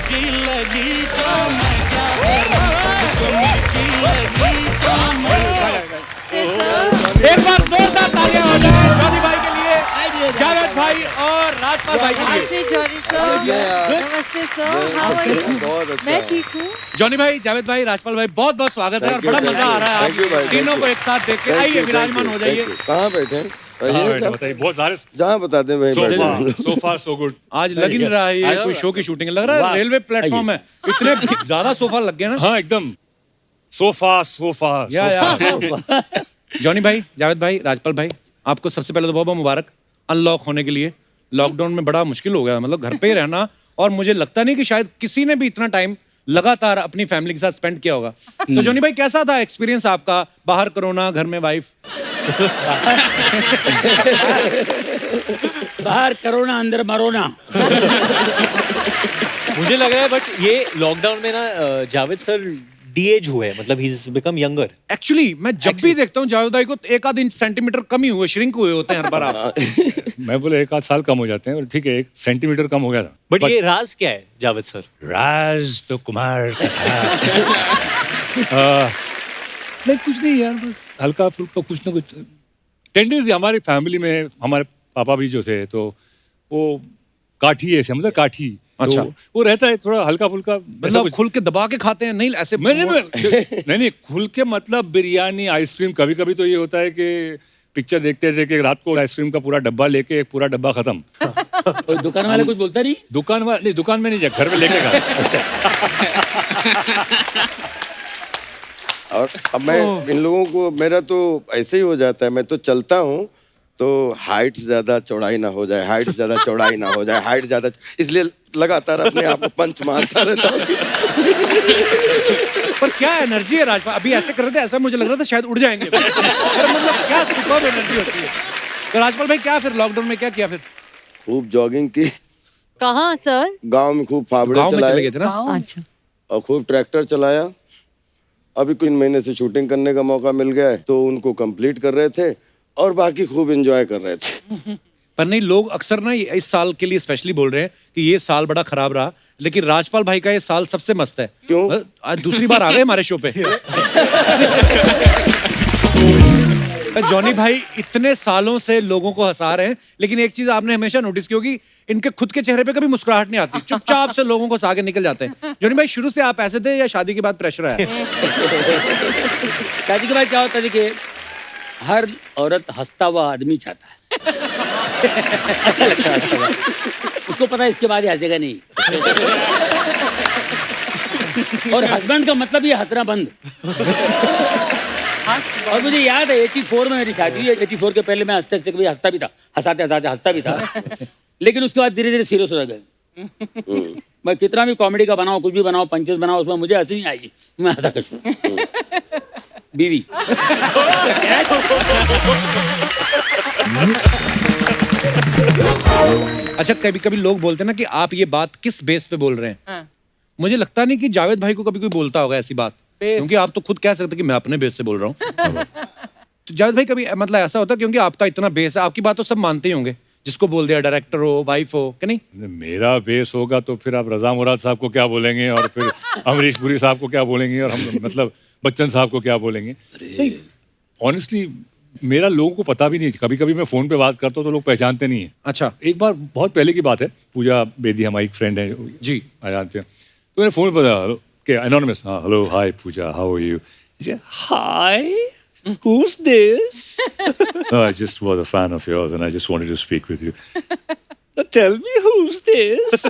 मिर्ची लगी तो मैं क्या करूं, मुझको मिर्ची लगी तो मैं एक बार जोरदार तालियां हो जाए जॉनी भाई के लिए, जावेद भाई और राजपाल भाई के लिए। नमस्ते जॉनी सर, नमस्ते सर, हाउ आर यू? मैं ठीक हूँ। जॉनी भाई, जावेद भाई, राजपाल भाई, बहुत बहुत स्वागत है और बड़ा मजा आ रहा है आज तीनों को एक साथ देख के। आइए विराजमान हो जाइए। कहाँ बैठे? बताइए, बहुत सारे जहाँ बताते हैं वहीं बैठे। so far so good। आज लग ही नहीं रहा है ये कोई शो की शूटिंग, लग रहा है रेलवे प्लेटफॉर्म है, इतने ज्यादा सोफा लग गए ना। हाँ एकदम सोफा या जॉनी भाई, जावेद भाई, राजपाल भाई, आपको सबसे पहले तो बहुत बहुत मुबारक अनलॉक होने के लिए। लॉकडाउन में बड़ा मुश्किल हो गया, मतलब घर पे ही रहना, और मुझे लगता नहीं कि शायद किसी ने भी इतना टाइम लगातार अपनी फैमिली के साथ स्पेंड किया होगा। तो जॉनी भाई, कैसा था एक्सपीरियंस आपका? बाहर कोरोना, घर में वाइफ। बाहर करोना, अंदर मरोना। मुझे लग रहा है बट ये लॉकडाउन में ना जावेद सर डी-एज हुए, मतलब he is become younger. Actually मैं जब भी देखता हूँ जावेद भाई को, एक आध इंच सेंटीमीटर कम ही हुए, श्रिंक हुए होते हैं हर बार आप। मैं बोले 1 आध साल कम हो जाते हैं, ठीक है 1 सेंटीमीटर कम हो गया था। बट ये राज क्या है जावेद सर? राज तो कुमार का नहीं, कुछ नहीं यार, बस हल्का फुल्का कुछ ना कुछ टेंडेंसी हमारी फैमिली में। हमारे पापा भी जो थे तो वो काठी है, समझा, काठी। अच्छा। तो वो रहता है थोड़ा हल्का फुल्का, मतलब खुल के दबा के खाते हैं? नहीं ऐसे नहीं खुल के मतलब बिरयानी, आइसक्रीम। कभी कभी तो ये होता है कि पिक्चर देखते थे कि रात को आइसक्रीम का पूरा डब्बा लेके, एक पूरा डब्बा खत्म। और दुकान वाले कुछ बोलता नहीं? दुकान में नहीं, घर में लेके खा। और अब मैं इन लोगों को, मेरा तो ऐसे ही हो जाता है, मैं तो चलता हूँ तो हाइट ज्यादा चौड़ाई ना हो जाए, हाइट ज्यादा चौड़ाई ना हो जाए, हाइट ज्यादा, इसलिए लगातार अपने आप को पंच मारता रहता हूँ। पर क्या एनर्जी है राजपाल, अभी ऐसे कर रहे थे, ऐसा मुझे लग रहा था शायद उड़ जाएंगे। मतलब क्या सुपर्ब एनर्जी होती है। तो राजपाल भाई, क्या फिर लॉकडाउन में क्या किया फिर? खूब जॉगिंग की, कहाँ सर? गांव में खूब फावड़े गाँव में चले गए चलाए थे ना? अच्छा। और खूब ट्रैक्टर चलाया। अभी कुछ महीने से शूटिंग करने का मौका मिल गया है तो उनको कंप्लीट कर रहे थे और बाकी खूब एंजॉय कर रहे थे। पर नहीं, लोग अक्सर ना इस साल के लिए स्पेशली बोल रहे हैं कि ये साल बड़ा खराब रहा, लेकिन राजपाल भाई का ये साल सबसे मस्त है। क्यों? आज दूसरी बार आ गए हमारे शो पे। जॉनी भाई इतने सालों से लोगों को हंसा रहे हैं, लेकिन एक चीज आपने हमेशा नोटिस की होगी, इनके खुद के चेहरे पे कभी मुस्कुराहट नहीं आती, चुपचाप से लोगों को हंसा के निकल जाते हैं। जॉनी भाई, शुरू से आप ऐसे थे या शादी के बाद प्रेशर आया? शादी के बाद क्या होता है कि हर औरत हंसता हुआ आदमी चाहता है। अच्छा लगता है हंसता हुआ। उसको पता है इसके बाद ये हंसेगा नहीं। और हस्बैंड का मतलब ये हंसना बंद। और मुझे याद है 84 में मेरी शादी हुई। 84 के पहले मैं हंसते कभी हंसता भी था, हंसाते हंसता भी था, लेकिन उसके बाद धीरे धीरे सीरियस हो गए। मैं कितना भी कॉमेडी का बनाऊं, कुछ भी बनाऊं, पंचेस बनाऊं, उसमें मुझे हंसी नहीं आएगी, मैं हंसा कर बीवी। अच्छा, कभी कभी लोग बोलते हैं ना कि आप ये बात किस बेस पे बोल रहे हैं। मुझे लगता नहीं कि जावेद भाई को कभी कोई बोलता होगा ऐसी बात, क्योंकि आप तो खुद कह सकते कि मैं अपने बेस से बोल रहा हूँ। तो जावेद भाई, कभी मतलब ऐसा होता है, क्योंकि आपका इतना बेस है, आपकी बात तो सब मानते ही होंगे, जिसको बोल दिया, डायरेक्टर हो, वाइफ हो, कि नहीं? मेरा बेस होगा तो फिर आप रजा मुराद साहब को क्या बोलेंगे, और फिर अमरीश पुरी साहब को क्या बोलेंगे, और हम मतलब बच्चन साहब को क्या बोलेंगे। नहीं, ऑनेस्टली मेरा लोगों को पता भी नहीं। कभी कभी मैं फोन पे बात करता हूँ तो लोग पहचानते नहीं है। अच्छा। एक बार बहुत पहले की बात है, पूजा बेदी हमारी एक फ्रेंड है जी, जानते हैं, तो मैंने फोन पे बताया कि एनोनिमस, हाँ hello hi Pooja, how are you? Hi, who's this? No, I just was a fan of yours and I just wanted to speak with you. Tell me who's this?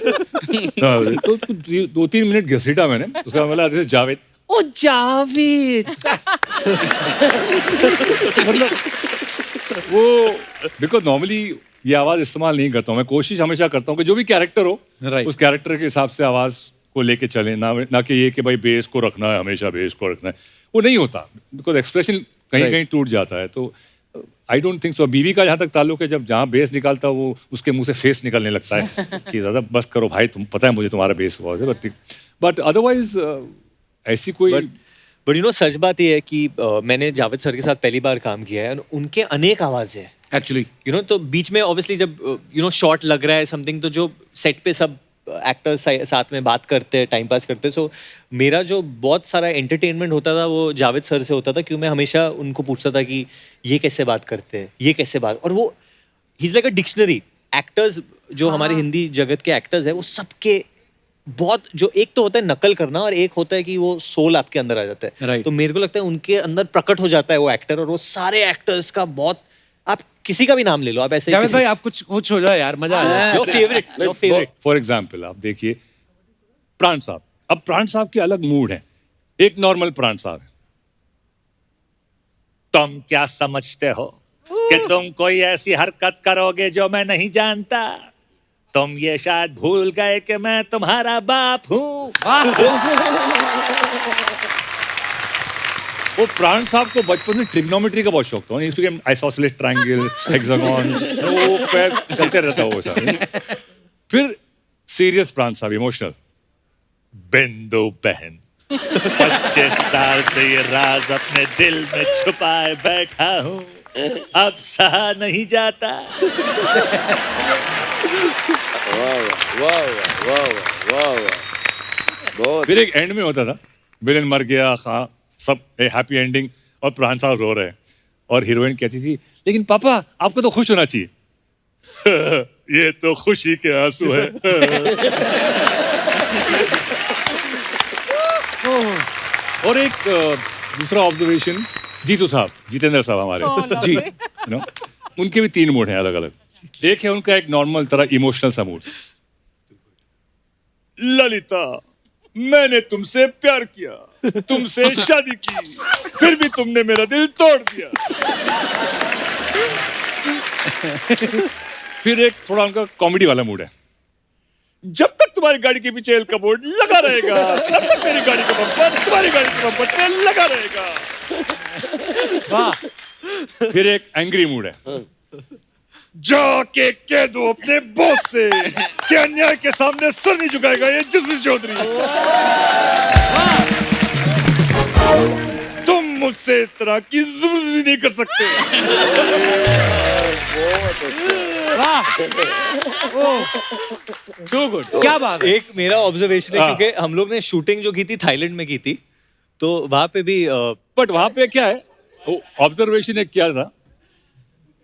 No, तो 2-3 minute घसीटा मैंने, उसका मतलब this is Javed. ओ जावेद। मतलब वो because normally ये आवाज इस्तेमाल नहीं करता हूँ मैं। कोशिश हमेशा करता हूँ कि जो भी कैरेक्टर हो, उस कैरेक्टर के हिसाब से आवाज को लेके चले, ना कि ये कि भाई बेस को रखना है, हमेशा बेस को रखना है, वो नहीं होता, बिकॉज एक्सप्रेशन कहीं कहीं टूट जाता है। तो आई डोंट थिंक सो। बीवी का जहाँ तक ताल्लुक है, जब जहाँ बेस निकालता है वो उसके मुंह से फेस निकलने लगता है कि दादा बस करो भाई, तुम पता है मुझे तुम्हारा बेस बहुत है, बट अदरवाइज ऐसी कोई। बट यू नो, सच बात ये है कि मैंने जावेद सर के साथ पहली बार काम किया है, उनके अनेक आवाज़ें हैं एक्चुअली, यू नो। तो बीच में ऑब्वियसली जब यू नो शॉट लग रहा है समथिंग, तो जो सेट पे सब एक्टर्स साथ में बात करते हैं, टाइम पास करते हैं. सो मेरा जो बहुत सारा एंटरटेनमेंट होता था वो जावेद सर से होता था, क्योंकि मैं हमेशा उनको पूछता था कि ये कैसे बात करते हैं, ये कैसे बात, और वो he is like a dictionary. Actors जो हमारे हिंदी जगत के एक्टर्स है वो सबके बहुत, जो एक तो होता है नकल करना और एक होता है कि वो सोल आपके अंदर आ जाता है. Right. तो मेरे को लगता है उनके अंदर प्रकट हो जाता है वो एक्टर, और वो सारे एक्टर्स का बहुत, आप किसी का भी नाम ले लो, आप ऐसे जावेद भाई आप कुछ हो जाए यार, मजा आ जाए. Your favourite. फॉर एग्जाम्पल आप देखिए प्राण साहब. अब प्राण साहब के अलग मूड है. एक नॉर्मल प्राण साहब है. तुम क्या समझते हो कि तुम कोई ऐसी हरकत करोगे जो मैं नहीं जानता? तुम ये शायद भूल गए कि मैं तुम्हारा बाप हूं. वो प्राण साहब को बचपन में ट्रिग्नोमेट्री का बहुत शौक था. इसलिए आइसोसेलेस ट्रायंगल, हेक्सागन, वो पैर चलते रहता वो सब. फिर सीरियस प्राण साहब, इमोशनल. बिंदु बहन 25 साल से ये राज अपने दिल में छुपाए बैठा हूँ, अब सहा नहीं जाता. फिर एक एंड में होता था, विलेन मर गया, सब हैप्पी एंडिंग, और प्राण साहब रो रहे हैं, और हीरोइन कहती थी लेकिन पापा आपको तो खुश होना चाहिए. ये तो खुशी के आंसू है. और एक दूसरा ऑब्जर्वेशन, जीतू साहब, जितेंद्र साहब हमारे जी, यू नो, उनके भी 3 मूड हैं अलग अलग. एक है उनका एक नॉर्मल तरह इमोशनल सा मूड. ललिता, मैंने तुमसे प्यार किया, तुमसे शादी की, फिर भी तुमने मेरा दिल तोड़ दिया. फिर एक थोड़ा उनका कॉमेडी वाला मूड है. जब तक तुम्हारी गाड़ी के पीछे एल का बोर्ड लगा रहेगा, तब तक मेरी गाड़ी का बम्पर तुम्हारी गाड़ी के बम्पर पे लगा रहेगा. वाह. फिर एक एंग्री मूड है. जाके कह दो अपने बॉस से कि अन्याय के सामने सर नहीं झुकाएगा ये जस्टिस चौधरी. तुम मुझसे इस तरह की जबरदस्ती नहीं कर सकते. Too good. क्या बात है. एक मेरा ऑब्जर्वेशन है, क्योंकि हम लोग ने शूटिंग जो की थी थाईलैंड में की थी, तो वहां पे भी बट वहां पे क्या है, ऑब्जर्वेशन एक क्या था,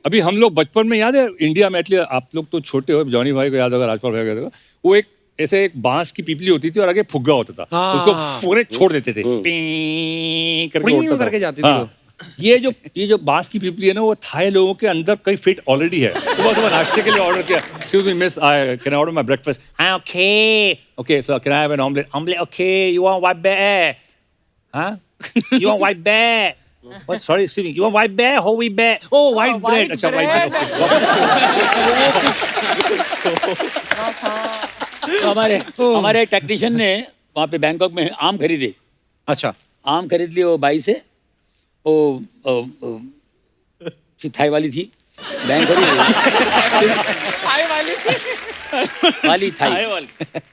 अभी हम लोग बचपन में याद है इंडिया में, एटलीस्ट आप लोग तो छोटे हो, जॉनी भाई को याद होगा, राजपाल भाई को याद होगा, वो एक ऐसे एक बांस की पीपली होती थी और आगे फुग्गा होता था. उसको पूरे छोड़ देते थे, पीं करके जाती थी वो. ये जो बांस की पीपली है ना, वो थाई लोगों के अंदर कई फिट ऑलरेडी है. तो बस नाश्ते के लिए ऑर्डर किया, excuse me miss, I can order my breakfast. Okay sir, can I have an omelette. Okay, you want white beer? You want white beer? What? Sorry, excuse me. You want white bear, whole wheat bear? Oh, white bread. अच्छा, white bread. Okay. तो हमारे technician ने वहाँ पे Bangkok में आम खरीदे. अच्छा. आम खरीद लिए वो बाई से, वो थाई वाली थी, बैंक वाली थाई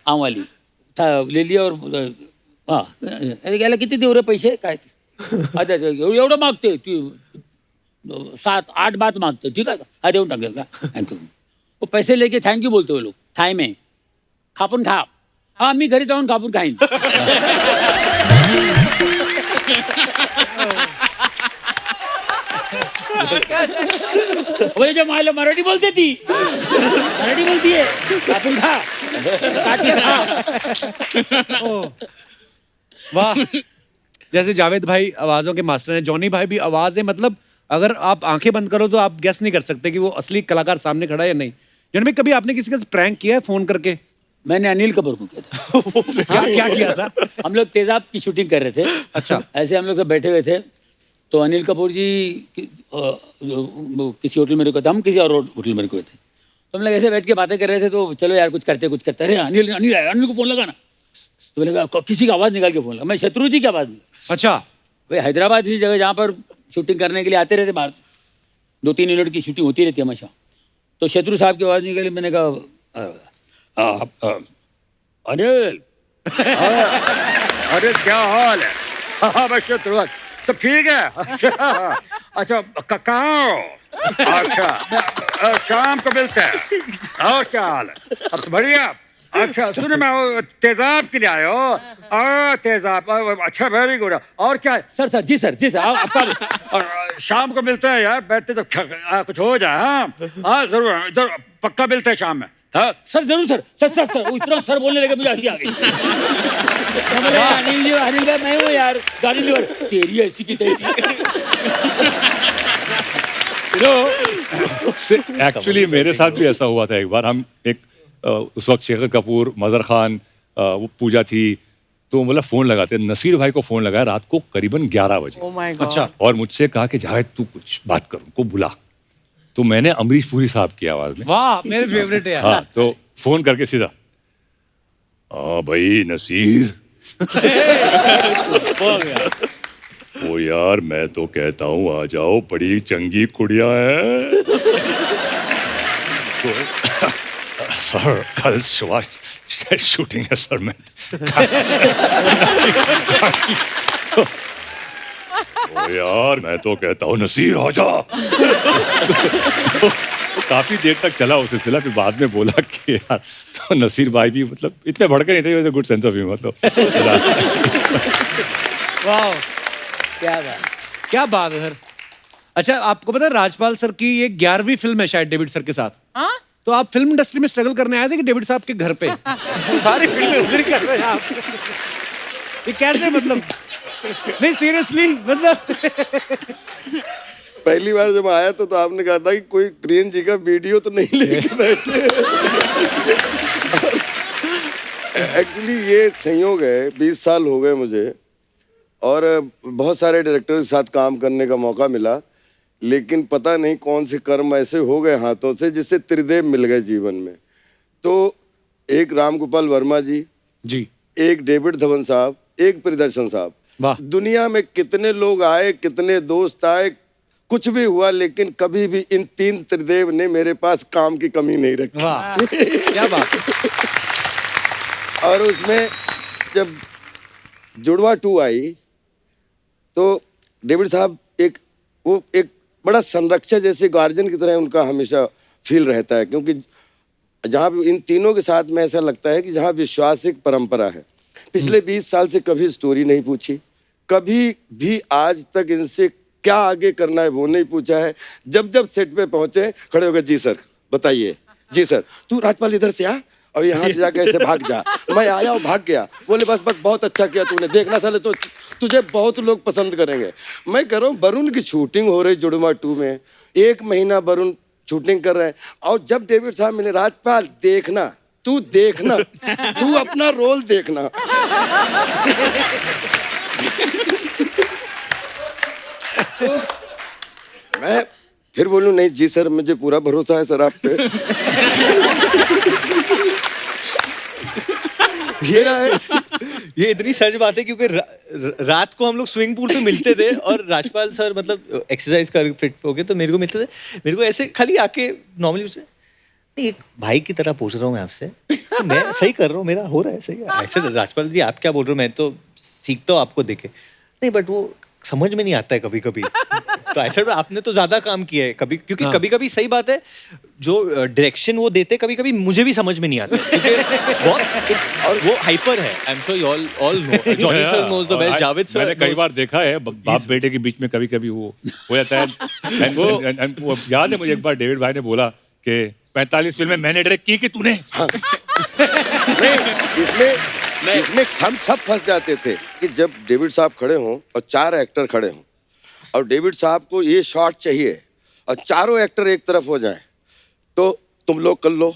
आम वाली था, ले लिया. और हाँ, गेला किती देऊ रे पैसे, काय अच्छा एवढं मागते, 7-8 बात मागते, ठीक आहे का, हा देऊन टाकले का, थँक्यू. वो पैसे लेके थँक्यू बोलते वो लोग थाई में. खापून खा. हा, मी घरी जाऊन खापून खाईन. वो जो मायला मराठी बोलते ती, मराठी बोलतीये, खापून खा, काट के खा. वाह. जैसे जावेद भाई आवाजों के मास्टर हैं, जॉनी भाई भी आवाज है, मतलब अगर आप आंखें बंद करो तो आप गेस नहीं कर सकते कि वो असली कलाकार सामने खड़ा है या नहीं. जॉनी भाई, कभी आपने किसी का प्रैंक किया है फोन करके? मैंने अनिल कपूर को किया था. क्या किया था? हम लोग तेजाब की शूटिंग कर रहे थे. अच्छा. ऐसे हम लोग सब बैठे हुए थे, तो अनिल कपूर जी किसी होटल में रुके थे, हम किसी और होटल में रुके थे. तो हम लोग ऐसे बैठ के बातें कर रहे थे, तो चलो यार कुछ करते. अरे अनिल अनिल अनिल को फोन लगाना. तो मैंने कहा किसी की आवाज़ निकाल के फोन लगा. मैं शत्रु जी की आवाज़ दी. अच्छा. भाई हैदराबाद की जगह जहाँ पर शूटिंग करने के लिए आते रहते बाहर से, 2-3 मिनट की शूटिंग होती रहती है हमेशा. तो शत्रु साहब की आवाज़ निकाली. मैंने कहा अनिल, अरे क्या हाल है? हाँ मैं शत्रु, सब ठीक है? अच्छा कहाँ हो? अच्छा शाम को मिलते हैं. और क्या हाल है? अब तो बढ़िया. अच्छा सुनो, मैं वो तेजाब के लिए आया हो। तेजाब, अच्छा वेरी गुड। और क्या है सर? सर जी सर आपका शाम को मिलते हैं यार, बैठते तो कुछ हो जाए। हाँ जरूर पक्का मिलते हैं शाम में। हाँ सर जरूर सर वो इतना सर बोलने लगे, मुझे हंसी आ गई। अनिल भाई मैं हूँ यार, गाड़ी लीवर तेरी ऐसी की तैसी। एक्चुअली मेरे साथ भी ऐसा हुआ था एक बार। हम उस वक्त शेखर कपूर, मजहर खान, वो पूजा थी, तो मतलब फोन लगाते, नसीर भाई को फोन लगाया रात को करीबन 11 बजे। Oh my God. अच्छा। और मुझसे कहा कि जावेद तू कुछ बात कर, उनको बुला। तो मैंने अमरीश पुरी साहब की आवाज में, वाह मेरे फेवरेट है यार। हाँ, तो फोन करके सीधा, हाँ भाई नसीर। ओ यार मैं तो कहता हूँ आ जाओ, बड़ी चंगी कुड़िया है। तो, सर कल सुबह शूटिंग है सर। मैं ओ यार मैं तो कहता हूँ नसीर आ जा। तो काफी देर तक चला वो सिलसिला, फिर बाद में बोला कि यार, तो नसीर भाई भी मतलब इतने भड़के नहीं थे, गुड सेंस ऑफ ह्यूमर। तो वाह क्या बात। क्या बात है सर। अच्छा आपको पता है राजपाल सर की ये 11वीं फिल्म है शायद डेविड सर के साथ। हाँ? तो आप फिल्म इंडस्ट्री में स्ट्रगल करने आए थे कि डेविड साहब के घर पे? सारी फिल्में उधर कर रहे हैं आप। ये कैसे मतलब? नहीं सीरियसली मतलब। पहली बार जब आया तो आपने कहा था कि कोई प्रियन जी का वीडियो तो नहीं लेके बैठे। एक्चुअली ये संयोग है, 20 साल हो गए मुझे और बहुत सारे डायरेक्टर के साथ काम करने का मौका मिला, लेकिन पता नहीं कौन से कर्म ऐसे हो गए हाथों से जिससे त्रिदेव मिल गए जीवन में। तो एक राम गोपाल वर्मा जी, एक डेविड धवन साहब, एक प्रियदर्शन साहब। दुनिया में कितने लोग आए, कितने दोस्त आए, कुछ भी हुआ, लेकिन कभी भी इन 3 त्रिदेव ने मेरे पास काम की कमी नहीं रखी। वाह क्या बात। और उसमें जब जुड़वा 2 आई तो डेविड साहब एक बड़ा संरक्षक जैसे गार्जियन की तरह उनका हमेशा फील रहता है, क्योंकि जहाँ भी इन तीनों के साथ में ऐसा लगता है कि जहाँ विश्वास एक परंपरा है। पिछले 20 साल से कभी स्टोरी नहीं पूछी, कभी भी आज तक इनसे क्या आगे करना है वो नहीं पूछा है। जब जब सेट पे पहुंचे खड़े हो गए, जी सर बताइए, जी सर तू राजपाल इधर से आ और यहाँ से जाके ऐसे भाग जा। मैं आया और भाग गया, बोले बस बहुत अच्छा किया तूने, देखना साले तो तुझे बहुत लोग पसंद करेंगे। मैं कह रहा हूँ वरुण की शूटिंग हो रही जुड़वा 2 में, 1 महीना वरुण शूटिंग कर रहे हैं और जब डेविड साहब मिले, राजपाल देखना, तू देखना, तू अपना रोल देखना। तो मैं फिर बोलूं नहीं जी सर मुझे पूरा भरोसा है सर आप पे। ये इतनी सच बात है क्योंकि रात को हम लोग स्विमिंग पूल पे मिलते थे और राजपाल सर मतलब एक्सरसाइज कर फिट हो गए तो मेरे को मिलते थे, मेरे को ऐसे खाली आके नॉर्मली उससे एक भाई की तरह पूछ रहा हूँ मैं आपसे, तो मैं सही कर रहा हूँ, मेरा हो रहा है सही है। ऐसे राजपाल जी आप क्या बोल रहे हो, मैं तो सीखता हूँ आपको देखे, नहीं बट वो समझ में नहीं आता है कभी कभी। तो ऐसा आपने तो ज्यादा काम किया है कभी, क्योंकि कभी कभी सही बात है जो डायरेक्शन वो देते कभी कभी मुझे भी समझ में नहीं आता और वो हाइपर है। I am sure you all know, Johnny sir knows the best, Javed sir मैंने कई बार देखा है बाप बेटे के बीच में कभी कभी वो हो जाता है। वो याद है मुझे एक बार डेविड भाई ने बोला कि 45 फिल्में मैंने डायरेक्ट की कि तूने। इसमें हम सब फंस जाते थे कि जब डेविड साहब खड़े हों और 4 एक्टर खड़े हों और डेविड साहब को ये शॉट चाहिए और चारों एक्टर एक तरफ हो जाएं, तो तुम लोग कर लो।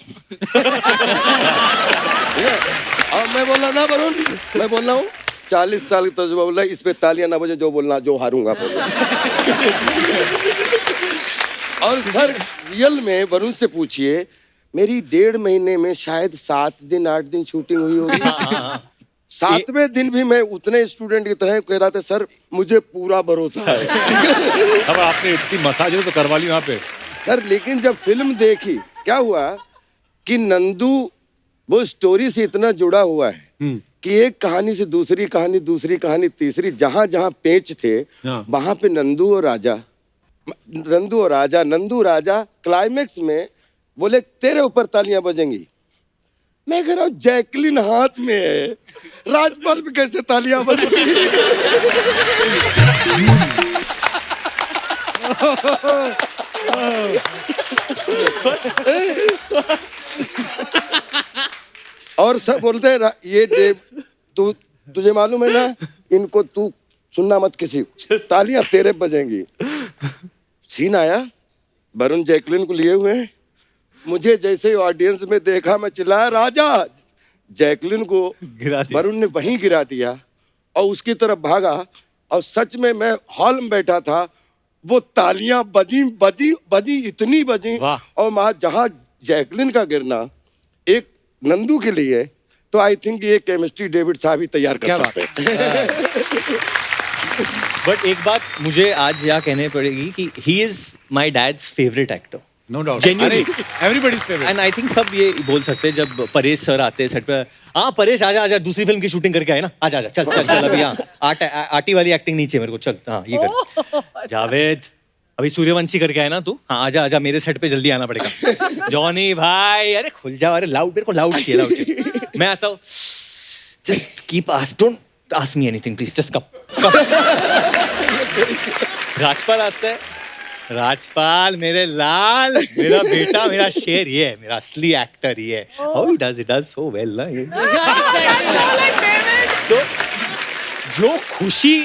और मैं बोला ना वरुण, मैं बोल रहा हूँ 40 साल की तजुर्बा बोल रहा है, इस पे तालियां ना बजे, जो बोलना जो हारूंगा बोलना। और सर रियल में वरुण से पूछिए, मेरी 1.5 महीने में शायद 7 दिन 8 दिन शूटिंग हुई होगी। 7वें दिन भी मैं उतने स्टूडेंट की तरह कह रहा था सर मुझे पूरा भरोसा है। अब आपने इतनी मसाज तो करवा ली वहाँ पे सर, लेकिन जब फिल्म देखी क्या हुआ कि नंदू वो स्टोरी से इतना जुड़ा हुआ है कि एक कहानी से दूसरी कहानी, दूसरी कहानी तीसरी, जहां जहां पेच थे वहां पे नंदू और राजा क्लाइमेक्स में बोले तेरे ऊपर तालियां बजेंगी, मैं कह रहा हूँ जैकलिन हाथ में है, राजपाल पे कैसे तालियां बज रही है? और सब बोलते हैं ये डेव तुझे मालूम है ना, इनको तू सुनना मत किसी को, तालियां तेरे बजेंगी। सीन आया, वरुण जैकलिन को लिए हुए हैं, मुझे जैसे ही ऑडियंस में देखा मैं चिल्लाया राजा, जैकलिन को वरुण ने वहीं गिरा दिया और उसकी तरफ भागा। और सच में मैं हॉल में बैठा था, वो तालियां बजी इतनी बजी, और वहां जहां जैकलिन का गिरना एक नंदू के लिए, तो आई थिंक ये केमिस्ट्री डेविड साहब ही तैयार कर सकते हैं। बट एक बात मुझे आज यहाँ कहने पड़ेगी कि he is my dad's favourite actor. No doubt, everybody's favourite. And I think सब ये बोल सकते हैं जब परेश सर आते हैं सेट पे, हाँ परेश आजा आजा, दूसरी फिल्म की शूटिंग करके आए ना, आजा आजा, चल चल चल, अभी यहाँ आटी वाली एक्टिंग नीचे मेरे को, चल हाँ ये कर। जावेद अभी सूर्यवंशी करके आए ना तू, हाँ आजा आजा, मेरे सेट पे जल्दी आना पड़ेगा। जॉनी भाई अरे खुल जाओ, अरे लाउड, मेरे को लाउड चाहिए, लाउड चाहिए। मैं आता हूँ, just keep don't ask me anything please, just come. Rajpal आता है, राजपाल मेरे लाल, मेरा बेटा, मेरा शेर, ये है मेरा असली एक्टर, ये है। How he does so well ना ये। तो जो खुशी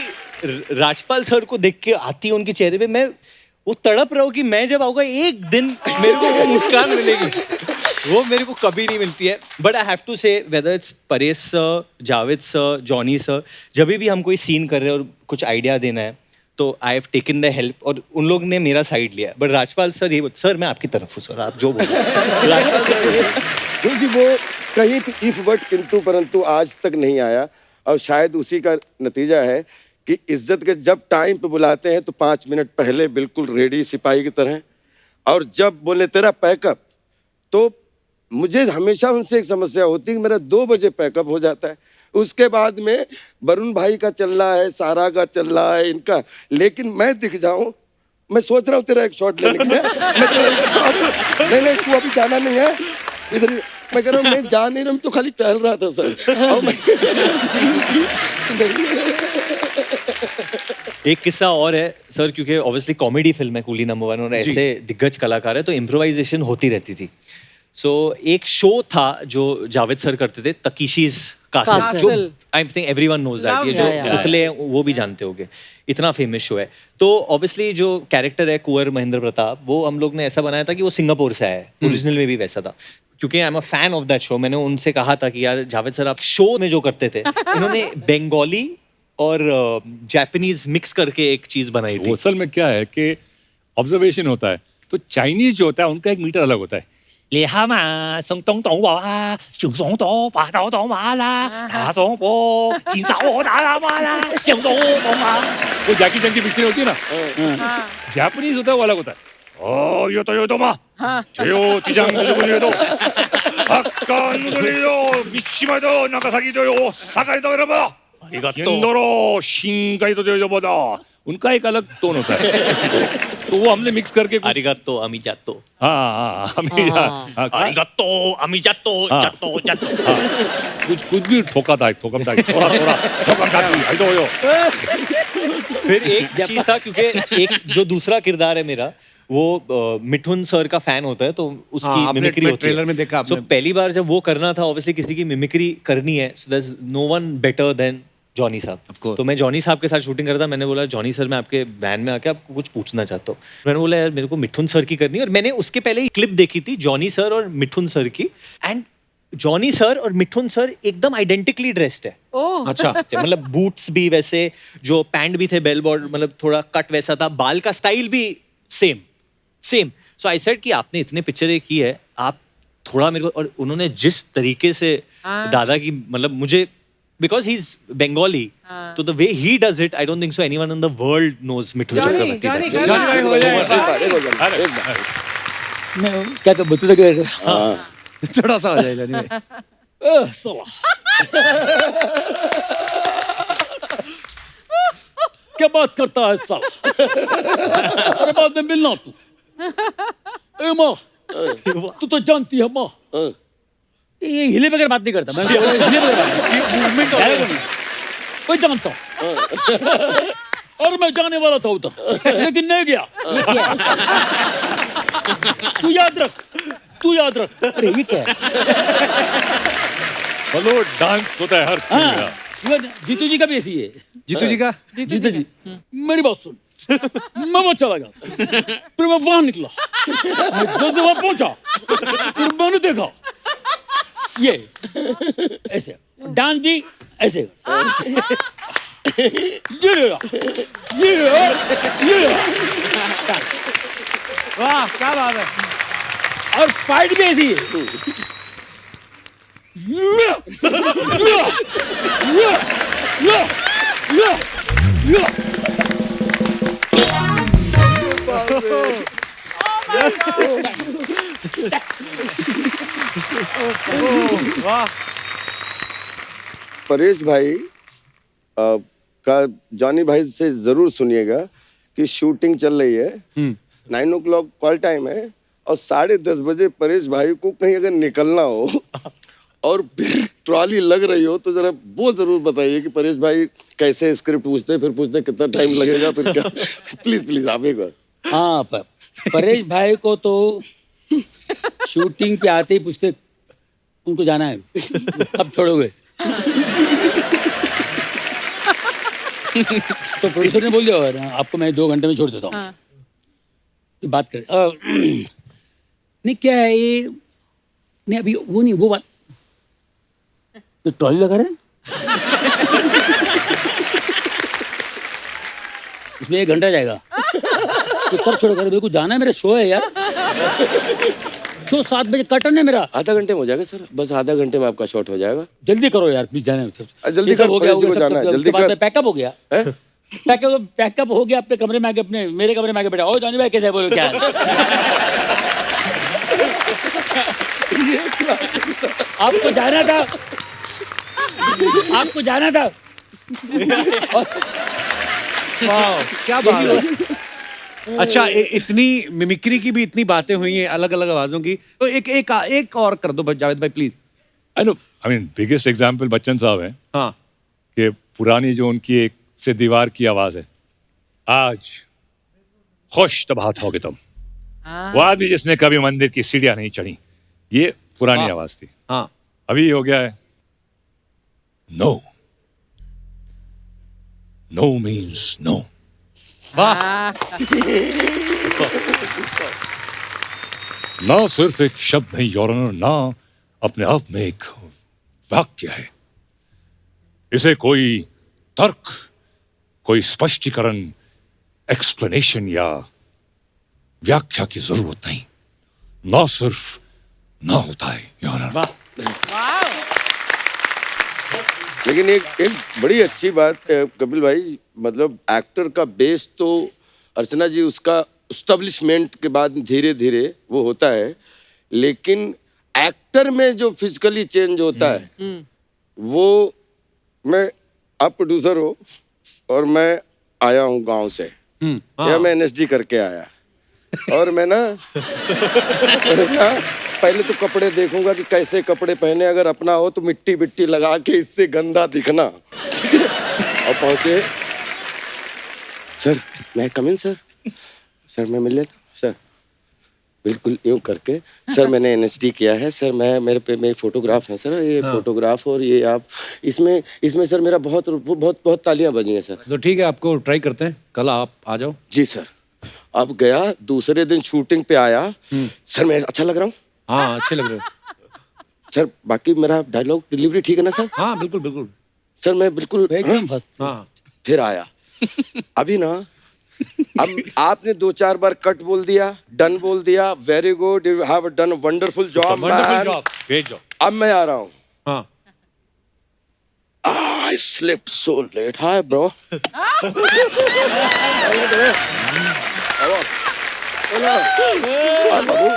राजपाल सर को देख के आती है उनके चेहरे पे, मैं वो तड़प रहा हूँ कि मैं जब आऊंगा एक दिन मेरे को वो मुस्कान मिलेगी, वो मेरे को कभी नहीं मिलती है। बट आई हैव टू से whether it's Paresh sir, Javed sir, Johnny sir, जब भी हम कोई सीन कर रहे हैं और कुछ आइडिया देना है तो I have taken the help, और उन लोग ने मेरा साइड लिया। बट राजपाल सर ये सर मैं आपकी तरफ हूँ सर, आप जो बोलो। क्योंकि वो कहीं इफ बट किंतु परंतु आज तक नहीं आया, और शायद उसी का नतीजा है कि इज्जत के जब टाइम पे बुलाते हैं तो 5 मिनट पहले बिल्कुल रेडी सिपाही की तरह, और जब बोले तेरा पैकअप, तो मुझे हमेशा उनसे एक समस्या होती है कि मेरा 2 बजे पैकअप हो जाता है, उसके बाद में वरुण भाई का चल रहा है, सारा का चल रहा है, इनका, लेकिन मैं दिख जाऊं, मैं सोच रहा हूँ तेरा एक शॉट लेने के लिए, नहीं तू अभी जाना नहीं है इधर, मैं कह रहा हूँ मैं जा नहीं रहा हूँ, तो खाली टहल रहा था सर। एक किस्सा और है सर, क्योंकि ऑब्वियसली कॉमेडी फिल्म है कूली नंबर 1 और ऐसे दिग्गज कलाकार है, तो इम्प्रोवाइजेशन होती रहती थी। सो एक शो था जो जावेद सर करते थे, तकीशीज कासल, जो I think everyone knows that, ये जो पुतले हैं वो भी जानते होंगे, इतना फेमस शो है। तो ऑब्वियसली जो कैरेक्टर है कुंवर महेंद्र प्रताप, वो हम लोग ने ऐसा बनाया था कि वो सिंगापुर से आया है, ओरिजिनल में भी वैसा था। क्योंकि I am a fan of that show, मैंने उनसे कहा था कि यार जावेद सर आप शो में जो करते थे, इन्होंने बंगाली और जापानीज मिक्स करके एक चीज बनाई थी। असल में क्या है कि ऑब्जर्वेशन होता है, तो चाइनीज जो होता है उनका एक मीटर अलग होता है। वो जैकी चैन की पिक्चर होती है ना, जापानीज होता है वो अलग होता है। ओ यो तो मा जो तिजांग जो तो हक्का नुदो मिशिमा दो नागासाकी दो ओसाका दो रबा हिंदोरो शिंगाई तो जो बोदा, उनका एक अलग टोन होता है। तो वो हमने मिक्स करके आरिगातो अमिजातो, आरिगातो अमिजातो जातो जातो, कुछ भी ठोका था, ठोकम था, थोड़ा ठोकम था, आई तो यो। फिर एक चीज था, क्योंकि एक जो दूसरा किरदार है मेरा, वो मिठुन सर का फैन होता है, तो उसकी मिमिक्री होती है। ट्रेलर में देखा आपने। So, पहली बार जब वो करना था, ऑब्वियसली किसी की मिमिक्री करनी है, so there's no one better than Johnny साहब। तो मैं जॉनी साहब के साथ शूटिंग कर रहा था, मैंने बोला जॉनी सर मैं आपके वैन में आके आपको कुछ पूछना चाहता हूँ। मैंने बोला यार मेरे को मिठुन सर की करनी है, और मैंने उसके पहले ही क्लिप देखी थी जॉनी सर और मिठुन सर की, एंड जॉनी सर और मिठुन सर एकदम आइडेंटिकली ड्रेस्ड है। अच्छा, मतलब बूट्स भी वैसे, जो पैंट भी थे बेल बॉर्डर, मतलब थोड़ा कट वैसा था, बाल का स्टाइल भी सेम। सो आई सेड कि आपने इतने पिक्चरें की है, आप थोड़ा मेरे को, और उन्होंने जिस तरीके से दादा की, मतलब मुझे, बिकॉज ही इज बंगाली, तो the way he does it, I don't think so anyone in the world knows Mithun Chakraborty. मैं क्या कर बच्चों तक थोड़ा सा हो जाएगा। क्या बात करता है साला? अरे बाद में मिलना तू। ए माँ, तू तो जानती है माँ, ये हिले बगैर बात नहीं करता मैं, हिले बगैर मूवमेंट कोई जानता हूँ और मैं जाने वाला था उधर लेकिन नहीं गया। तू याद रख। अरे ये क्या है? हेलो डांस होता है हर हाँ, फिल्म में। जीतू जी का भी ऐसी है। जीतू जी का जीतू जी मेरी बात सुन, मैं वहां चला गया, फिर मैं वहां निकला, मैं जैसे वहां पहुंचा फिर मैंने देखा ये ऐसे डांस भी ऐसे ये वाह क्या बात है। और फाइट भी ऐसी है। परेश भाई का जॉनी भाई से जरूर सुनिएगा कि शूटिंग चल रही है, 9 o'clock कॉल टाइम है और 10:30 बजे परेश भाई को कहीं अगर निकलना हो और फिर ट्रॉली लग रही हो तो जरा वो जरूर बताइए कि परेश भाई कैसे स्क्रिप्ट पूछते, फिर पूछते कितना टाइम लगेगा, फिर क्या। प्लीज आप एक बार। हाँ परेश भाई को तो शूटिंग पे आते ही पूछते उनको जाना है, कब छोड़ोगे? तो प्रोड्यूसर ने बोल दिया आपको मैं 2 घंटे में छोड़ देता हूँ। हाँ। बात करें नहीं क्या है ये, नहीं अभी वो नहीं वो बात तो ट्रॉली लगा रहे हैं इसमें 1 घंटा जाएगा तो कब छोड़ेगा? मेरे को जाना है, मेरा शो है यार, शो 7 बजे कर्टन है मेरा। आधा घंटे में हो जाएगा सर, बस आधा घंटे में आपका शॉट हो जाएगा। जल्दी करो यार प्लीज, जाना है जल्दी कर, हो गया, परेश जी को जाना है, जल्दी कर। पैकअप हो गया, पैकअप हो गया, अपने कमरे में आके अपने मेरे कमरे में आके बैठा। ओ जॉनी भाई कैसे है, बोलो क्या है? आपको जाना था, आपको जाना था। वाह क्या बात है। अच्छा इतनी मिमिक्री की भी इतनी बातें हुई हैं अलग अलग आवाजों की, तो एक और कर दो जावेद भाई please. I mean biggest example Bachchan साहब हैं हाँ कि पुरानी जो उनकी एक से दीवार की आवाज है, आज खुश तबाहत होगे तुम, वो आदमी जिसने कभी मंदिर की सीढ़ियां नहीं चढ़ी, ये पुरानी हाँ। आवाज थी। हाँ अभी ये हो गया है नो, नो मीन्स नो। ना सिर्फ एक शब्द नहीं योर ऑनर, ना अपने आप में एक वाक्य है। इसे कोई तर्क, कोई स्पष्टीकरण, एक्सप्लेनेशन या व्याख्या की जरूरत नहीं, ना सिर्फ ना होता है योर ऑनर। लेकिन एक बड़ी अच्छी बात कपिल भाई, मतलब एक्टर का बेस तो अर्चना जी उसका एस्टेब्लिशमेंट के बाद धीरे धीरे वो होता है, लेकिन एक्टर में जो फिजिकली चेंज होता है वो, मैं आप प्रोड्यूसर हो और मैं आया हूँ गांव से, या मैं एनएसडी करके आया और मैं ना पहले तो कपड़े देखूंगा कि कैसे कपड़े पहने, अगर अपना हो तो मिट्टी बिट्टी लगा के इससे गंदा दिखना। और पहुंचे, सर मैं कम इन सर, सर मैं मिल लेता हूँ सर, बिल्कुल यूं करके, सर मैंने एनएसडी किया है सर, मैं मेरे पे मेरे फोटोग्राफ है सर, ये फोटोग्राफ और ये आप इसमें सर मेरा बहुत बहुत बहुत तालियां बजी हैं सर। तो ठीक है आपको ट्राई करते हैं, कल आप आ जाओ। जी सर। अब गया, दूसरे दिन शूटिंग पे आया, सर मैं अच्छा लग रहा हूँ? हाँ अच्छे लग रहे हो सर, बाकी मेरा डायलॉग डिलीवरी ठीक है ना सर? हाँ बिल्कुल बिल्कुल सर मैं बिल्कुल एकदम फर्स्ट। हाँ फिर आया, अभी ना अब आपने 2-4 बार कट बोल दिया, डन बोल दिया, very good, you have done a wonderful job man. Great job. अब मैं आ रहा हूँ, हाँ I slept so late. Hi bro. Hi babu.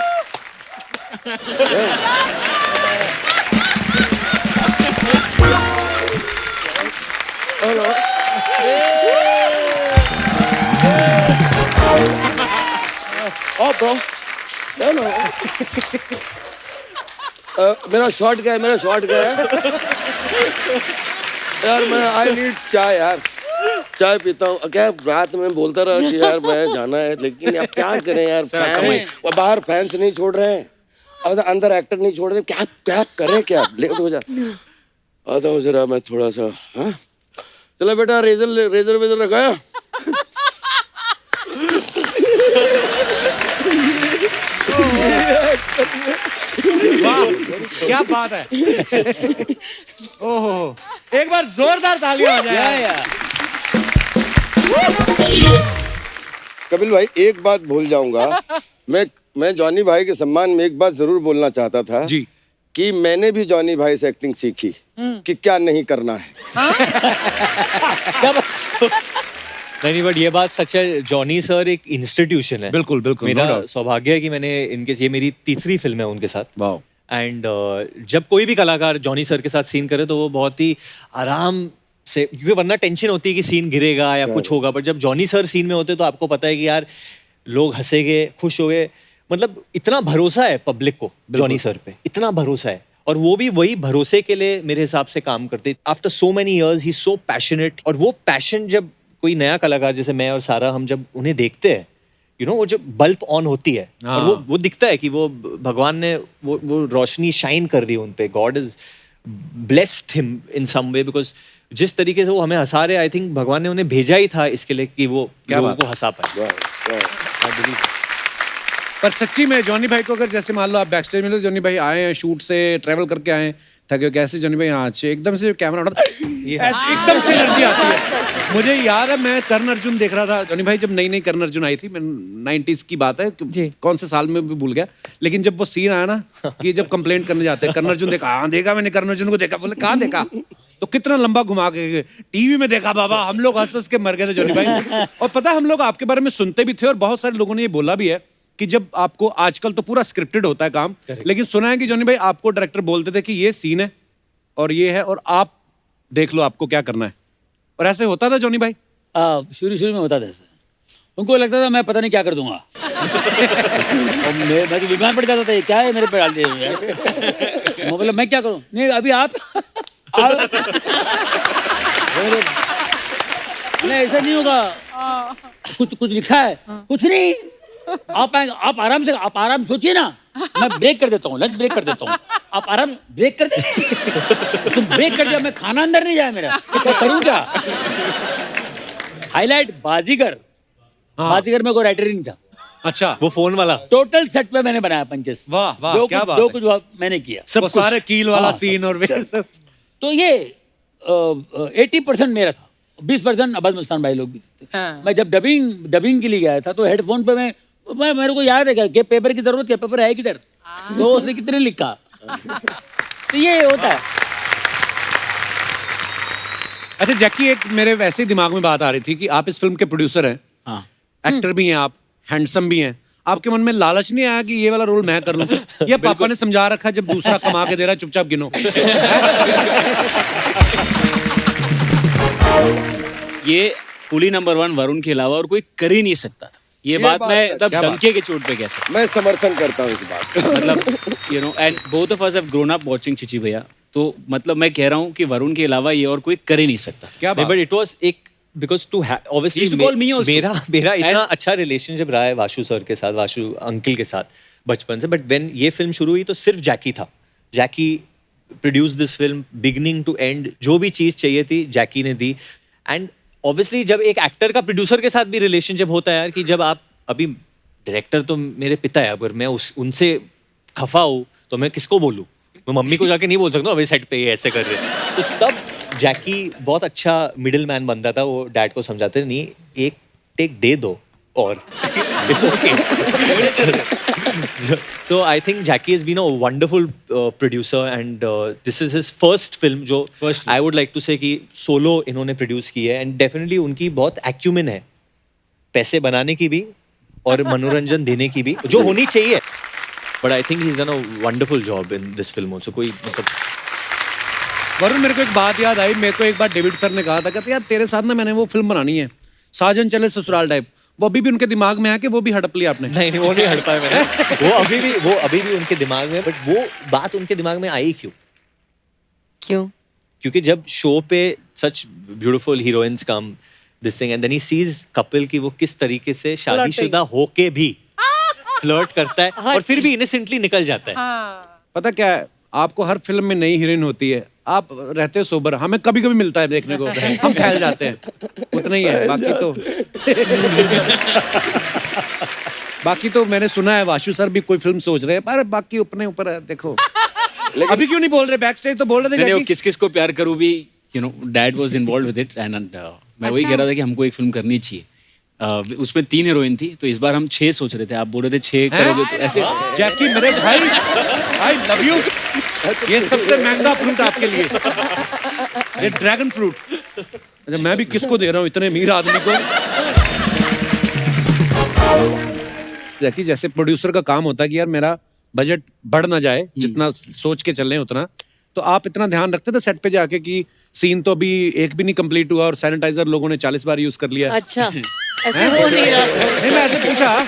Hello. Oh bro. Hello. मेरा शॉट क्या है, मेरा शॉट क्या है? यार मैं आई नीड चाय यार, चाय पीता हूँ। क्या रात में बोलता रहा कि यार मैं जाना है, लेकिन अब क्या करें यार, फैन बाहर फैंस नहीं छोड़ रहे हैं, अंदर एक्टर नहीं छोड़ रहे, क्या क्या करें, क्या लेट हो जा। आता हूँ जरा मैं थोड़ा सा। हाँ चलो बेटा, रेजर वेजर रखा है? वाह क्या बात है। ओहो, एक बार जोरदार तालियां हो जाए। कपिल भाई एक बात भूल जाऊंगा, मैं जॉनी भाई के सम्मान में एक बात जरूर बोलना चाहता था जी, कि मैंने भी जॉनी भाई से एक्टिंग सीखी कि क्या नहीं करना है। नहीं बट ये बात सच है, जॉनी सर एक इंस्टीट्यूशन है। बिल्कुल बिल्कुल। मेरा no doubt। सौभाग्य है कि मैंने इनके, ये मेरी तीसरी फिल्म है उनके साथ। वाओ। एंड जब कोई भी कलाकार जॉनी सर के साथ सीन करे तो वो बहुत ही आराम से, क्योंकि वरना टेंशन होती है कि सीन गिरेगा या कुछ होगा, बट जब जॉनी सर सीन में होते तो आपको पता है कि यार लोग हंसेंगे, खुश होंगे, मतलब इतना भरोसा है पब्लिक को जॉनी सर पे, इतना भरोसा है। और वो भी वही भरोसे के लिए मेरे हिसाब से काम करते। आफ्टर सो मेनी इयर्स ही सो पैशनेट, और वो पैशन जब कोई नया कलाकार जैसे मैं और सारा हम जब उन्हें देखते हैं, यू नो, वो जब बल्ब ऑन होती है और वो दिखता है कि वो भगवान ने वो रोशनी शाइन कर रही है उन पे, God is blessed him in some way, because जिस तरीके से वो हमें हंसा रहे, आई थिंक भगवान ने उन्हें भेजा ही था इसके लिए कि वो लोगों को हंसा पाए। पर सच्ची में जॉनी भाई को अगर जैसे मान लो आप बैक स्टेज में, जॉनी भाई आए हैं शूट से, ट्रैवल करके आए हैं, थके हो, कैसे जॉनी भाई यहाँ अच्छे एकदम से कैमरा उठा, एकदम से एनर्जी आती है। मुझे याद है मैं कर्ण अर्जुन देख रहा था, जॉनी भाई जब नई कर्ण अर्जुन आई थी, मैं 90s की बात है, कौन से साल में भी भूल गया, लेकिन जब वो सीन आया ना कि जब कंप्लेंट करने जाते हैं, कर्ण अर्जुन देखा, हाँ देखा मैंने कर्ण अर्जुन को देखा, बोले कहाँ देखा, तो कितना लंबा घुमा के टीवी में देखा बाबा, हम लोग हंस के मर गए थे जॉनी भाई। और पता हम लोग आपके बारे में सुनते भी थे और बहुत सारे लोगों ने ये बोला भी है कि जब आपको, आजकल तो पूरा स्क्रिप्टेड होता है काम, लेकिन सुना है कि जॉनी भाई आपको डायरेक्टर बोलते थे कि ये सीन है और ये है और आप देख लो आपको क्या करना है, और ऐसे होता था जॉनी भाई? शुरू में होता था ऐसा, उनको लगता था मैं पता नहीं क्या कर दूंगा। और मैं तो बीमार पड़ जाता था, ये क्या है मेरे पे डाल दिए यार, मतलब मैं क्या करूं, नहीं अभी आप नहीं ऐसा नहीं होगा, कुछ लिखा है, कुछ नहीं, आप आराम सोचिए ना, मैं ब्रेक कर देता हूँ, लंच ब्रेक कर देता हूँ, आप आराम ब्रेक कर दे, तुम ब्रेक कर दिया, मैं खाना अंदर नहीं जाए मेरा, क्या करूँ क्या? हाईलाइट बाजीगर, बाजीगर में कोई राइटर ही नहीं था। अच्छा, वो फोन वाला टोटल सेट पे मैंने बनाया पंचेस। वाह वाह क्या बात जो है। कुछ मैंने किया, सब सारे कील वाला सीन और तो ये 80% मेरा था, 20% अब्बास मस्तान भाई लोग भी थे। मैं जब डबिंग के लिए गया था तो हेडफोन पे मैं मेरे को याद है कि पेपर की जरूरत है, पेपर है किधर, तो उसने कितने लिखा, तो ये होता है। अच्छा जैकी, एक मेरे वैसे ही दिमाग में बात आ रही थी कि आप इस फिल्म के प्रोड्यूसर हैं, एक्टर भी हैं आप, हैंडसम भी हैं, आपके मन में लालच नहीं आया कि ये वाला रोल मैं कर लूं? या पापा ने समझा रखा जब दूसरा कमा के दे रहा चुपचाप गिनो? ये कुली नंबर 1 वरुण के अलावा और कोई कर ही नहीं सकता था। ये बात मैं तब डंके के चोट पे कह सकता, मैं समर्थन करता हूँ इस बात का। मतलब you know, and both of us have grown up watching Chichi भैया, तो मतलब मैं कह रहा हूँ कि वरुण के अलावा ये और कोई कर ही नहीं सकता। क्या बात? बट इट वाज एक, बिकॉज टू ऑब्वियसली मेरा इतना अच्छा रिलेशनशिप रहा है वाशु सर के साथ, वाशु अंकल के साथ बचपन से, बट व्हेन ये फिल्म शुरू हुई तो सिर्फ जैकी था। Jackie produce this film beginning to end, जो भी चीज़ चाहिए थी जैकी ने दी। एंड ऑब्वियसली जब एक एक्टर का प्रोड्यूसर के साथ भी रिलेशनशिप होता है यार, कि जब आप, अभी डायरेक्टर तो मेरे पिता है, अगर मैं उनसे खफा हूँ तो मैं किसको बोलूँ? मैं मम्मी को जाके नहीं बोल सकता अभी सेट पे ये ऐसे कर रहे। तो तब जैकी बहुत अच्छा मिडिल मैन बनता था, वो डैड को समझाते नहीं, एक टेक दे दो और it's okay. So I think Jackie has been a wonderful producer and this is his first film जो I would like to say कि solo इन्होंने produce की है, and definitely उनकी बहुत acumen है पैसे बनाने की भी और मनोरंजन देने की भी, जो होनी चाहिए। But I think he's done a wonderful job in this film also। कोई मतलब वरुण, मेरे को एक बात याद आई, मेरे को एक बार डेविड सर ने कहा था, कहते यार तेरे साथ ना मैंने वो फिल्म बनानी है, साजन चले ससुराल टाइप, वो अभी भी उनके दिमाग में है कि वो भी हड़प लिया आपने? नहीं वो नहीं हट पाए मैंने। वो अभी भी उनके दिमाग में, बट वो बात उनके दिमाग में आई क्यों? क्योंकि जब शो पे such beautiful heroines come this thing and then he sees couple की वो किस तरीके से शादीशुदा होके भी फ्लर्ट करता है और फिर भी इनोसेंटली निकल जाता है। पता क्या है, आपको हर फिल्म में नई हीरोइन होती है, आप रहते हो सोबर, हमें कभी कभी मिलता है देखने को, हम फैल जाते हैं, उतना ही है। बाकी तो मैंने सुना है वाशु सर भी कोई फिल्म सोच रहे हैं, पर बाकी अपने ऊपर है, देखो। अभी क्यों नहीं बोल रहे? बैक स्टेज तो बोल रहे थे। मैंने वो किस किस को प्यार करूं भी, dad was involved with it and मैं वही कह रहा था कि हमको एक फिल्म करनी चाहिए। उसमें 3 हीरोइन थी, तो इस बार हम 6 सोच रहे थे। आप बोल रहे थे 6 करोगे तो ऐसे। जैकी मेरे भाई, आई लव यू। ये सबसे महंगा फ्रूट आपके लिए, ये ड्रैगन फ्रूट। अच्छा, मैं भी किसको दे रहा हूँ इतने अमीर आदमी को? जैकी जैसे प्रोड्यूसर का काम होता है कि यार मेरा बजट बढ़ ना जाए, जितना सोच के चल रहे हैं उतना, तो आप इतना ध्यान रखते थे सेट पे जाके कि सीन तो अभी एक भी नहीं कंप्लीट हुआ और सैनिटाइजर लोगों ने 40 बार यूज कर लिया? अच्छा, ऐसे हो नहीं रहा। नहीं, मैं ऐसे पूछा,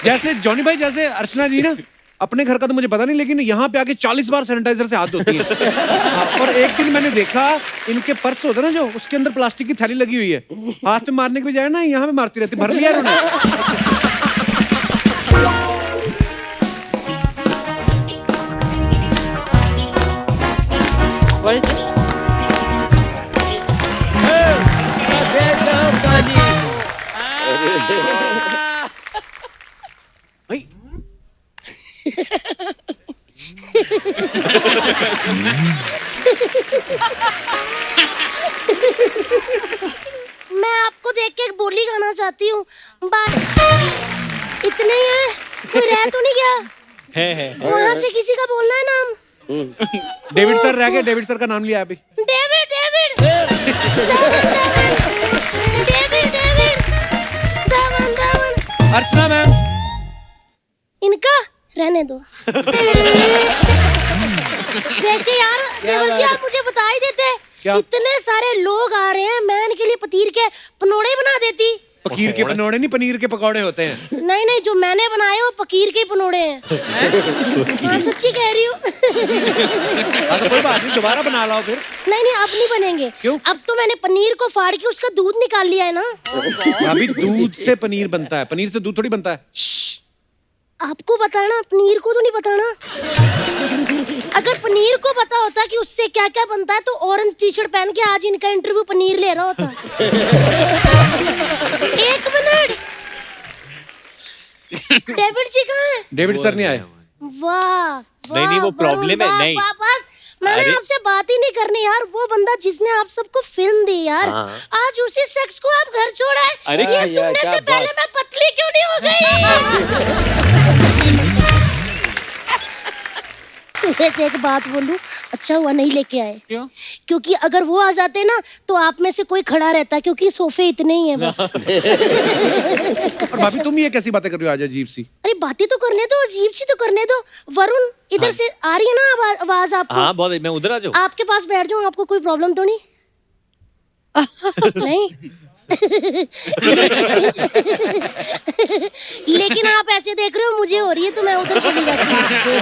जैसे जॉनी भाई, जैसे अर्चना जी ना, अपने घर का तो मुझे पता नहीं, लेकिन यहाँ पे आके 40 बार सैनिटाइजर से हाथ धोती हैं। और एक दिन मैंने देखा, इनके पर्स होता है ना जो, उसके अंदर प्लास्टिक की थैली लगी हुई है, हाथ में मारने के बजाय ना यहाँ पे मारती रहती, भर लिया उन्होंने। What is it? मैं आपको देख के एक बोली गाना चाहती हूँ। इतने ही है, कोई रह तो नहीं गया? है। वहाँ से किसी का बोलना है नाम। डेविड सर रह गए, डेविड सर का नाम लिया अभी। डेविड डेविड डेविड डेविड दामन दामन। अर्चना मैम, इनका रहने दो। वैसे यार देवर जी, आप मुझे बता ही देते। क्या? इतने सारे लोग आ रहे हैं, मैं इनके लिए पतीर के पनोड़े बना देती। पकीर के पनोड़े नहीं, पनीर के पकौड़े होते हैं। नहीं नहीं, जो मैंने बनाए वो पकीर के पनोड़े हैं। हाँ, सच्ची कह रही हूँ। तो कोई बात नहीं, दोबारा बना लाओ फिर। नहीं नहीं, अब नहीं बनेंगे। क्यों? अब तो मैंने पनीर को फाड़ के उसका दूध निकाल लिया है ना। अभी दूध से पनीर बनता है, पनीर से दूध थोड़ी बनता है। आपको बताना, पनीर को तो नहीं बताना। अगर पनीर को पता होता कि उससे क्या क्या बनता है तो ऑरेंज टी शर्ट पहन के आज इनका इंटरव्यू पनीर ले रहा होता। 1 मिनट, डेविड जी कहाँ हैं? डेविड सर नहीं आए। वाह, नहीं, वो प्रॉब्लम है। नहीं, वापस मैंने आपसे बात ही नहीं करनी यार। वो बंदा जिसने आप सबको फिल्म दी यार, आज उसी शख्स को आप घर छोड़ा है। अरे ये सुनने से पहले मैं पतली क्यों नहीं हो गई? वैसे एक बात बोलूं, अच्छा हुआ नहीं लेके आए। क्यों? क्योंकि अगर वो आ जाते ना तो आप में से कोई खड़ा रहता, क्योंकि सोफे इतने ही हैं बस। और भाभी तुम ये कैसी बातें कर रही हो आज अजीब सी? अरे बातें तो करने दो, अजीब सी तो करने दो। वरुण, इधर से आ रही है ना आवाज आपको? हाँ बहुत, मैं उधर आ जाऊँ? आपके पास बैठ जाऊँ, आपको कोई प्रॉब्लम तो नहीं? नहीं। लेकिन आप ऐसे देख रहे हो, मुझे हो रही है तो मैं उधर चली जाती हूँ।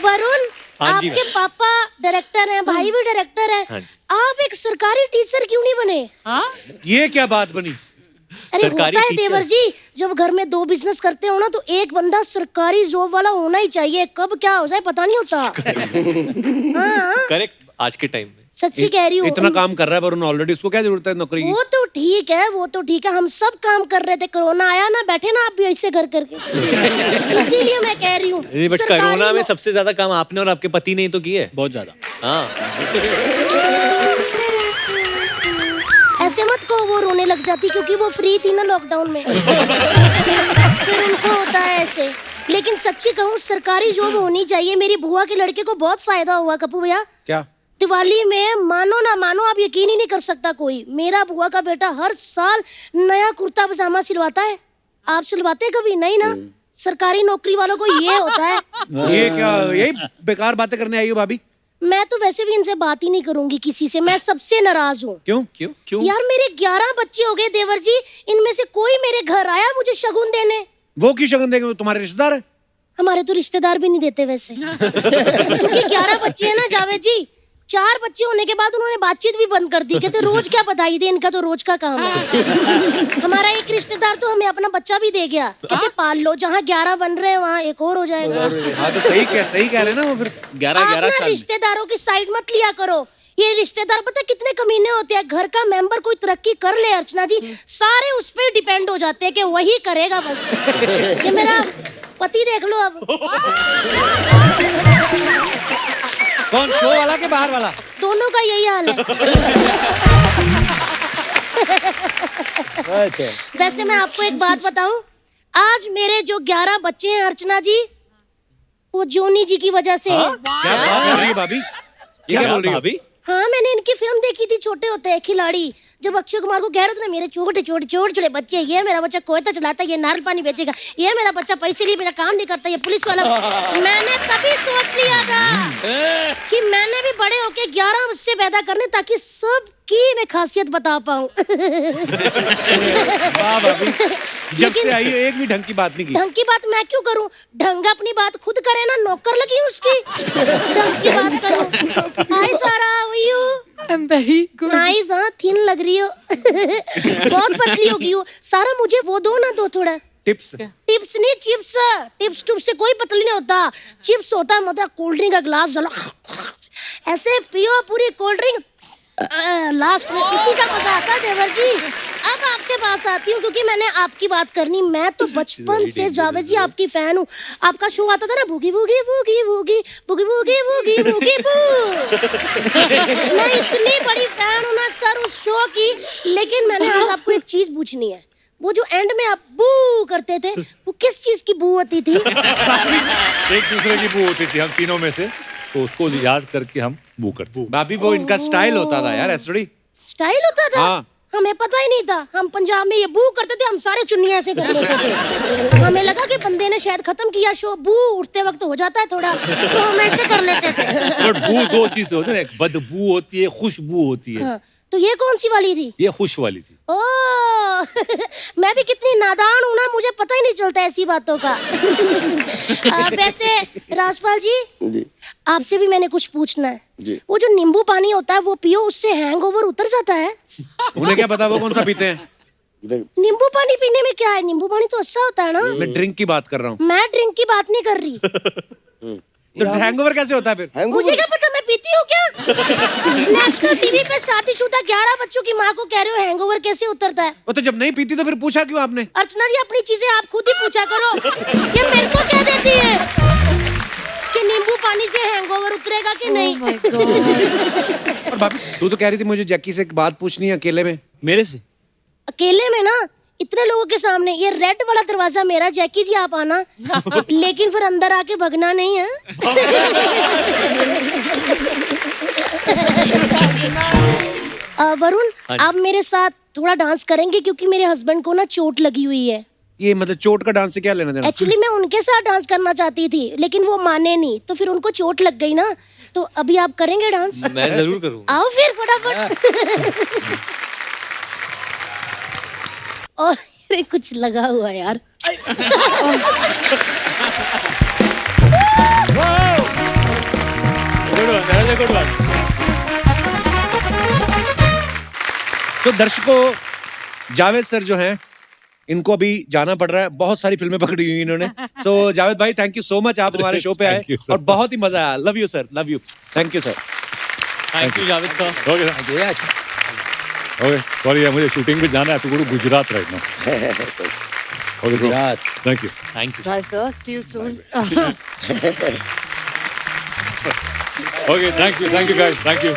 वरुण, आपके पापा डायरेक्टर हैं, भाई भी डायरेक्टर हैं, आप एक सरकारी टीचर क्यों नहीं बने? ये क्या बात बनी? अरे होता है देवर जी, जब घर में 2 बिजनेस करते हो ना तो एक बंदा सरकारी जॉब वाला होना ही चाहिए। कब क्या हो जाए पता नहीं होता। हाँ, करेक्ट, आज के टाइम में सच्ची कह रही हूँ। इतना काम कर रहा है वरुण ऑलरेडी, उसको क्या जरूरत है नौकरी की? वो तो ठीक है, वो तो ठीक है, हम सब काम कर रहे थे, कोरोना आया ना, बैठे ना आप भी ऐसे घर करके। इसीलिए मैं कह रही हूँ। बट कोरोना में सबसे ज्यादा काम आपने और आपके पति ने ही तो किए। बहुत ज्यादा। हाँ, ऐसे मत कहो, वो रोने लग जाती क्योंकि वो फ्री थी ना लॉकडाउन में। फिर उनको होता है ऐसे। लेकिन सच्ची कहूँ, सरकारी जॉब होनी चाहिए। मेरी बुआ के लड़के को बहुत फायदा हुआ कपूर भैया। क्या? दिवाली में मानो ना मानो, आप यकीन ही नहीं कर सकता कोई, मेरा बुआ का बेटा हर साल नया कुर्ता पजामा सिलवाता है। आप सिलवाते कभी नहीं ना? सरकारी नौकरी वालों को ये होता है। ये क्या, यही बेकार बातें करने आई हो भाभी? मैं तो वैसे भी इनसे बात ही नहीं करूंगी किसी से, मैं सबसे नाराज हूँ। क्यों? यार मेरे 11 बच्चे हो गए देवर जी, इनमें से कोई मेरे घर आया मुझे शगुन देने? वो क्यों शगुन देंगे, वो तुम्हारे रिश्तेदार है। हमारे तो रिश्तेदार भी नहीं देते वैसे। क्योंकि 11 बच्चे हैं ना जावेद जी, 4 बच्चे होने के बाद उन्होंने बातचीत भी बंद कर दी, कहते रोज क्या बधाई दे, इनका तो रोज का काम है। हमारा एक रिश्तेदार तो हमें अपना बच्चा भी दे गया, कहते पाल लो, जहाँ 11 बन रहे हैं वहाँ एक और हो जाएगा। हाँ तो सही कह रहे ना वो फिर 11 साल रिश्तेदारों की साइड मत लिया करो। ये रिश्तेदार पता कितने कमीने होते हैं, घर का मेंबर कोई तरक्की कर ले अर्चना जी, सारे उस पर डिपेंड हो जाते हैं कि वही करेगा बस। ये मेरा पति देख लो अब। कौन, शो वाला के बाहर वाला? दोनों का यही हाल है। वैसे मैं आपको एक बात बताऊं, आज मेरे जो 11 बच्चे हैं अर्चना जी, वो जोनी जी की वजह से है। क्या बात कर रही है भाभी? ये क्या बोल रही है भाभी? हाँ, मैंने इनकी फिल्म देखी थी छोटे होते हैं खिलाड़ी, जब अक्षय कुमार को कह रहे थे ना मेरे छोटे छोटे बच्चे, ये मेरा बच्चा कोयता चलाता है, ये नारियल पानी बेचेगा, ये मेरा बच्चा पैसे लिए मेरा काम नहीं करता, ये पुलिस वाला। मैंने तभी सोच लिया था कि मैंने भी बड़े होके 11 बच्चे पैदा करने ताकि सबकी मैं खासियत बता पाऊँ। जब से आई हो एक भी ढंग की बात नहीं की। ढंग की बात मैं क्यों करूं? ढंग अपनी बात खुद करे ना, नौकर लगी उसकी। ढंग की बात करो। Hi Sara, how are you? I am very good. Nice, हाँ थिन लग रही हो। बहुत पतली हो गई हो। सारा मुझे वो दो ना, दो थोड़ा टिप्स नहीं, चिप्स। टिप्स से कोई पतली नहीं होता। चिप्स होता है मतलब कोल्ड ड्रिंक का ग्लास डालो, ऐसे पियो पूरी कोल्ड ड्रिंक, लास्ट में किसी का मजा आता है देवर जी। अब आपके पास आती हूँ क्योंकि मैंने आपकी बात करनी। मैं तो बचपन से जावेद जी आपकी फैन हूँ। आपका शो आता था ना, boogie boogie boogie boogie boogie boogie boogie boogie बू। मैं इतनी बड़ी फैन हूँ ना सर उस शो की। लेकिन मैंने आज आपको एक चीज पूछनी है, वो जो एंड में आप बू करते थे, वो किस चीज की बू होती थी? एक दूसरे की बू होती थी हम तीनों में से, तो उसको याद करके हम बू करते। भाभी वो इनका स्टाइल होता था यार, ऐसे स्टाइल होता था। हाँ। हमें पता ही नहीं था। हम पंजाब में ये बू करते थे, हम सारे चुन्नियां ऐसे कर लेते थे। हमें लगा कि बंदे ने शायद खत्म किया शो, बू उठते वक्त हो जाता है थोड़ा, तो हम ऐसे कर लेते थे। बट बू दो चीजें होती है, एक बदबू होती है, खुशबू होती है। हाँ, तो ये कौन सी वाली थी? ये खुश वाली थी। मैं भी कितनी नादान हूँ ना, मुझे पता ही नहीं चलता ऐसी बातों का। वैसे राजपाल जी, आपसे भी मैंने कुछ पूछना है। वो जो नींबू पानी होता है वो पियो, उससे हैंगओवर उतर जाता है? उन्हें क्या पता वो कौन सा पीते हैं? नींबू पानी पीने में क्या है? नींबू पानी तो अच्छा होता है ना। मैं ड्रिंक की बात कर रहा हूँ। मैं ड्रिंक की बात नहीं कर रही। तो हैंगओवर कैसे होता है फिर? मुझे क्या पता, मैं पीती हूँ क्या? नेशनल टीवी पे शादीशुदा 11 बच्चों की माँ को कह रहे हो हैंगओवर कैसे उतरता है? वो तो जब नहीं पीती तो फिर पूछा क्यों आपने? अर्चना जी, अपनी चीजें आप खुद ही पूछा करो। ये मेरे को कह देती है कि नींबू पानी से हैंगओवर उतरेगा कि नहीं। और भाभी तू तो कह रही थी मुझे जैकी से एक बात पूछनी है अकेले में। मेरे से? अकेले में ना, इतने लोगों के सामने। ये रेड वाला दरवाजा मेरा, जैकी जी आप आना, लेकिन फिर अंदर आके भगना नहीं है। वरुण, आप मेरे साथ थोड़ा डांस करेंगे क्योंकि मेरे हस्बैंड को ना चोट लगी हुई है। ये मतलब चोट का डांस से क्या लेना देना? एक्चुअली मैं उनके साथ डांस करना चाहती थी, लेकिन वो माने नहीं, तो फिर उनको चोट लग गई ना। तो अभी आप करेंगे डांस? मैं जरूर करूँगा। आओ फिर फटाफट। और कुछ लगा हुआ है यार। तो दर्शकों, जावेद सर जो हैं, इनको अभी जाना पड़ रहा है, बहुत सारी फिल्में पकड़ी हुई इन्होंने। सो जावेद भाई, थैंक यू सो मच, आप हमारे शो पे आए और बहुत ही मजा आया। Love you sir, love you. Thank you sir. Thank you Javed sir. Okay, sorry मुझे शूटिंग पे जाना है, तो Gujarat right now. Okay, Gujarat. Thank you. Bye sir, see you soon. Okay, thank you guys, thank you.